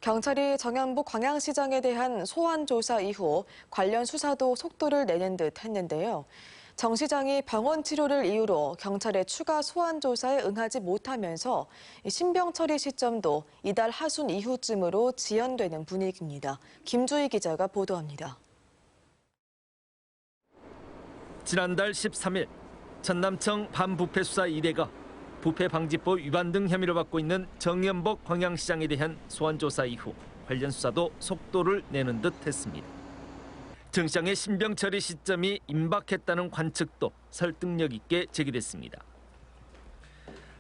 경찰이 정연복 광양시장에 대한 소환 조사 이후 관련 수사도 속도를 내는 듯 했는데요. 정 시장이 병원 치료를 이유로 경찰의 추가 소환 조사에 응하지 못하면서 신병 처리 시점도 이달 하순 이후쯤으로 지연되는 분위기입니다. 김주희 기자가 보도합니다. 지난달 13일 전남청 반부패 수사 1회가 부패방지법 위반 등 혐의를 받고 있는 정연복 광양시장에 대한 소환조사 이후 관련 수사도 속도를 내는 듯 했습니다. 정 시장의 신병 처리 시점이 임박했다는 관측도 설득력 있게 제기됐습니다.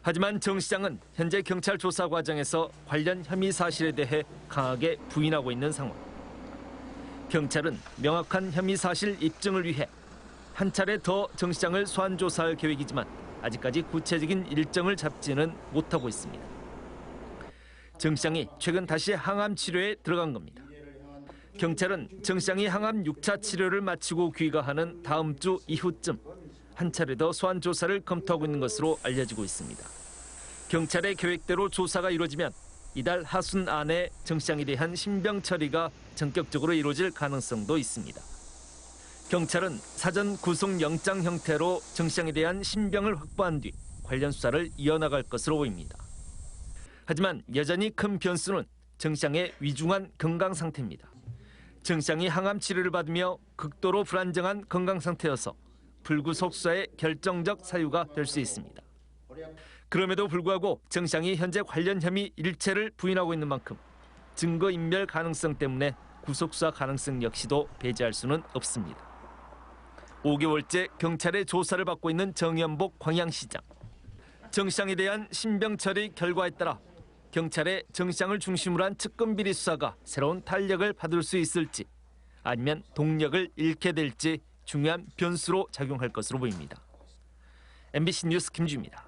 하지만 정 시장은 현재 경찰 조사 과정에서 관련 혐의 사실에 대해 강하게 부인하고 있는 상황. 경찰은 명확한 혐의 사실 입증을 위해 한 차례 더 정 시장을 소환 조사할 계획이지만 아직까지 구체적인 일정을 잡지는 못하고 있습니다. 정 시장이 최근 다시 항암 치료에 들어간 겁니다. 경찰은 정 시장이 항암 6차 치료를 마치고 귀가하는 다음 주 이후쯤 한 차례 더 소환 조사를 검토하고 있는 것으로 알려지고 있습니다. 경찰의 계획대로 조사가 이루어지면 이달 하순 안에 정 시장에 대한 신병 처리가 전격적으로 이루어질 가능성도 있습니다. 경찰은 사전 구속영장 형태로 정 시장에 대한 신병을 확보한 뒤 관련 수사를 이어나갈 것으로 보입니다. 하지만 여전히 큰 변수는 정 시장의 위중한 건강 상태입니다. 정 시장이 항암 치료를 받으며 극도로 불안정한 건강 상태여서 불구속 수사의 결정적 사유가 될 수 있습니다. 그럼에도 불구하고 정 시장이 현재 관련 혐의 일체를 부인하고 있는 만큼 증거인멸 가능성 때문에 구속 수사 가능성 역시도 배제할 수는 없습니다. 5개월째 경찰의 조사를 받고 있는 정연복 광양시장. 정 시장에 대한 신병 처리 결과에 따라 경찰의 정 시장을 중심으로 한 측근 비리 수사가 새로운 탄력을 받을 수 있을지 아니면 동력을 잃게 될지 중요한 변수로 작용할 것으로 보입니다. MBC 뉴스 김주희입니다.